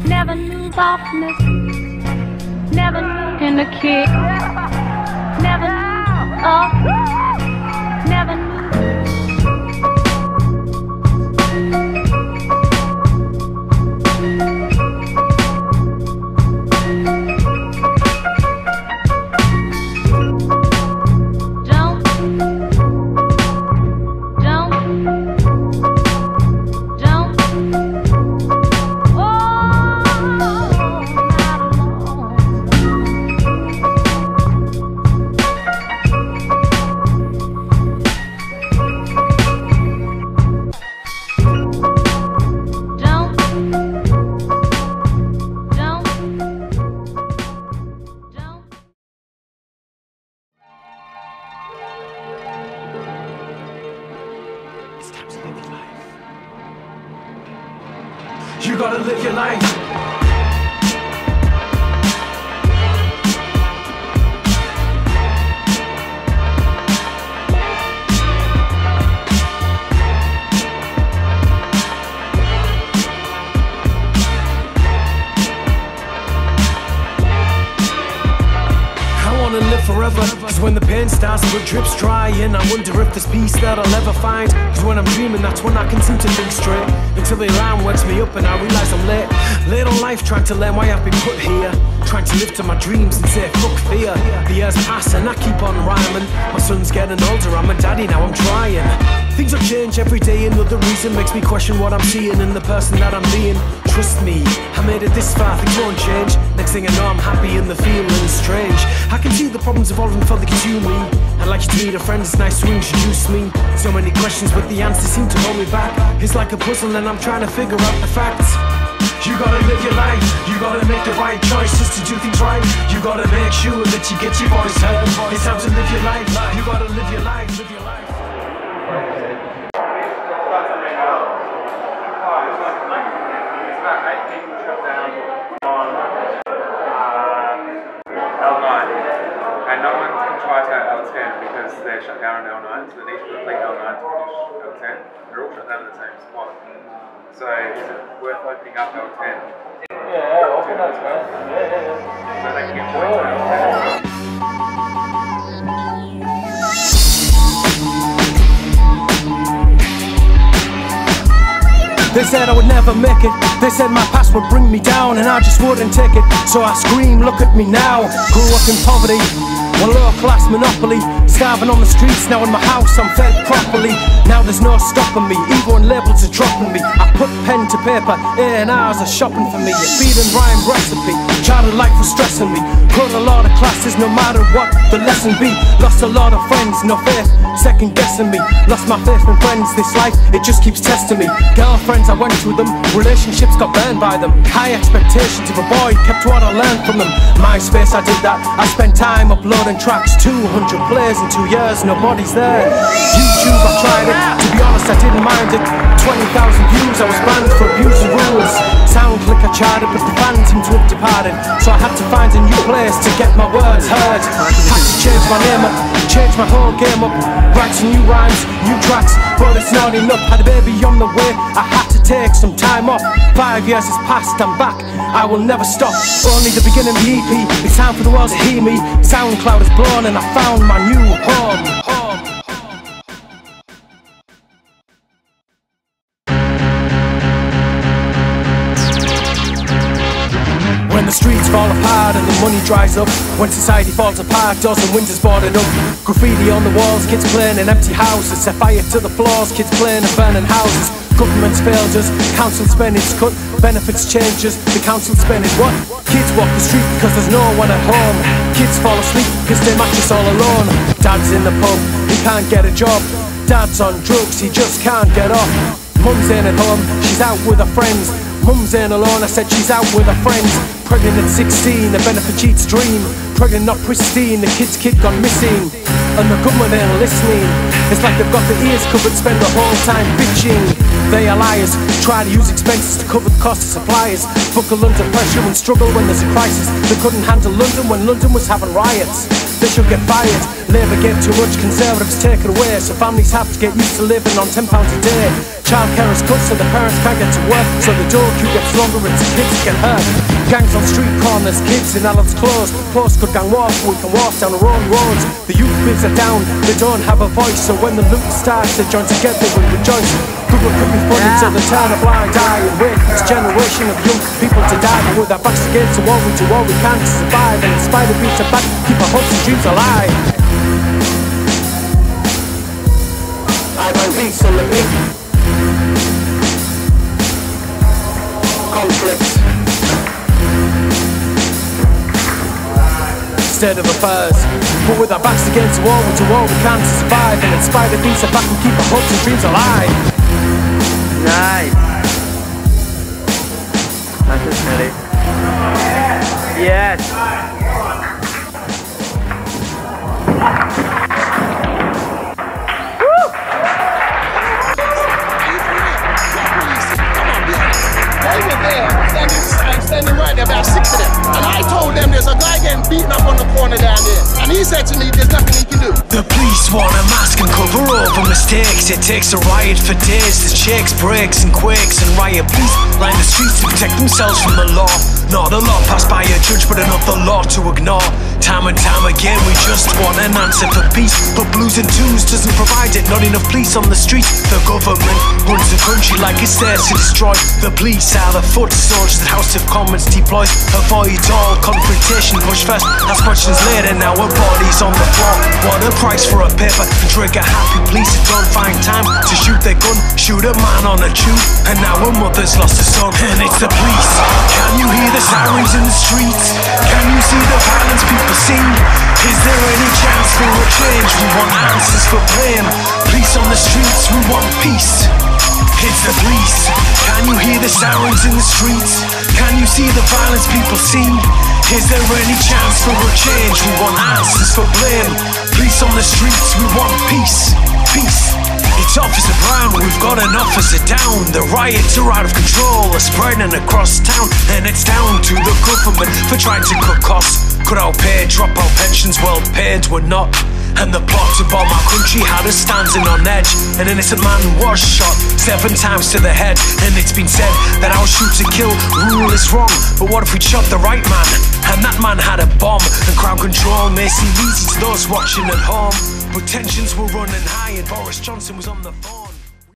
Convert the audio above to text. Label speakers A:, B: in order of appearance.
A: Never knew softness, never knew in the kick, never knew, never knew.
B: You gotta live your life. Forever, cause when the pain starts and the drips dry in, I wonder if there's peace that I'll ever find. Cause when I'm dreaming, that's when I can seem to think straight, until the alarm wakes me up and I realise I'm late. Late on life, trying to learn why I've been put here, trying to live to my dreams and say fuck fear. The years pass and I keep on rhyming. My son's getting older, I'm a daddy now, I'm trying. Things will change every day, another reason makes me question what I'm seeing in the person that I'm being. Trust me, I made it this far, things won't change. Next thing I know I'm happy and the feeling's strange. I can see the problems evolving for the consuming. I'd like you to meet a friend, it's nice to introduce me. So many questions but the answers seem to hold me back. It's like a puzzle and I'm trying to figure out the facts. You gotta live your life, you gotta make the right choices to do things right. You gotta make sure that you get your voice heard. It's time to live your life, you gotta live your life, live your life.
C: And no one can try to L10 because they're shut down on L9, so they need to complete L9 to finish L10. They're all shut down in the same spot. So is it worth opening up L10?
D: Yeah, open up, man.
C: So they can get points on L10.
B: They said I would never make it, they said my past would bring me down and I just wouldn't take it. So I scream, look at me now. Grew up in poverty, a lower class monopoly. Starving on the streets, now in my house I'm fed properly. Now there's no stopping me, ego and labels are dropping me. I put pen to paper, A&Rs are shopping for me. A feed and rhyme recipe, childhood life was stressing me. Cut a lot of classes no matter what the lesson be. Lost a lot of friends, no faith, second guessing me. Lost my faith in friends, this life, it just keeps testing me. Girlfriends, I went through them, relationships got burned by them. High expectations of a boy, kept what I learned from them. MySpace, I did that, I spent time uploading tracks. 200 plays in 2 years, nobody's there. YouTube, I tried it, to be honest I didn't mind it. 20,000 views, I was banned for abusing rules. SoundClick, I tried it, but the fans seemed to have departed. So I had to find a new place to get my words heard. Had to change my name up, change my whole game up. Write some new rhymes, new tracks, but it's not enough. Had a baby on the way, I had to take some time off. 5 years has passed, I'm back, I will never stop. Only the beginning of the EP, it's time for the world to hear me. SoundCloud is blown and I found my new home. When the streets fall apart and the money dries up, when society falls apart, doors and windows boarded up. Graffiti on the walls, kids playing in empty houses. Set fire to the floors, kids playing in burning houses. Government's failed us, council spending's cut, benefits changes, the council spending what? Kids walk the street because there's no one at home. Kids fall asleep because they mattress all alone. Dad's in the pub, he can't get a job. Dad's on drugs, he just can't get off. Mum's in at home, she's out with her friends. Mum's ain't alone, I said she's out with her friends. Pregnant at 16, a benefit cheat's dream. Pregnant not pristine, the kid's kid gone missing. And the government ain't listening. It's like they've got their ears covered, spend the whole time bitching. They are liars, try to use expenses to cover the cost of suppliers. Buckle under pressure and struggle when there's a crisis. They couldn't handle London when London was having riots. They should get fired. Labour gave too much, Conservatives take it away. So families have to get used to living on £10 a day. Childcare is cut so the parents can't get to work. So the door queue gets longer and kids get hurt. Gangs on street corners, kids in adults' clothes. Postcode gang walk, we can walk down our own roads. The youth bids are down, they don't have a voice. So when the loot starts, they join together and rejoice. Google could be funny till they turn a blind eye and wait for this generation of young people to die. But with our backs against the wall, we do all we can to survive. And in spite of being back, keep our hopes and dreams alive. I bring peace on the beat. Conflict. State of affairs. But with our backs against the wall, we do all we can to survive. And in spite of being back, we keep our hopes and dreams alive.
E: Nice. That's just silly. Yes. Woo!
F: They were there, standing right there, about 6 of them. And I told them there's a guy getting beaten up on the corner down there. And he said to me, there's nothing he can do.
B: The police want a mask and cover over mistakes. It takes a riot for days. The shakes, breaks and quakes and riot police line the streets to protect themselves from the law. Not a law passed by a judge, but another law to ignore. Time and time again we just want an answer for peace, but blues and tunes doesn't provide it. Not enough police on the streets. The government runs the country like it's theirs to destroy. The police are the foot soldiers that House of Commons deploys. Avoid all confrontation, push first, ask questions later. Now our bodies on the floor. What a price for a paper and trigger happy police that don't find time to shoot their gun, shoot a man on a tube. And now a mother's lost a son, and it's the police. Can you hear the sirens in the streets? Can you see the violence people see? Is there any chance for a change? We want answers for blame. Police on the streets, we want peace. It's the police. Can you hear the sirens in the streets? Can you see the violence people see? Is there any chance for a change? We want answers for blame. Police on the streets, we want peace. Peace. It's Officer Brown, we've got an officer down. The riots are out of control, are spreading across town. And it's down to the government for trying to cut costs. Cut out pay, drop out pensions, well paid we're not. And the plot to bomb our country had us standing on edge. An innocent man was shot 7 times to the head. And it's been said that our shoot to kill rule is wrong. But what if we shot the right man, and that man had a bomb? And crowd control may seem easy to those watching at home, but tensions were running high and Boris Johnson was on the phone.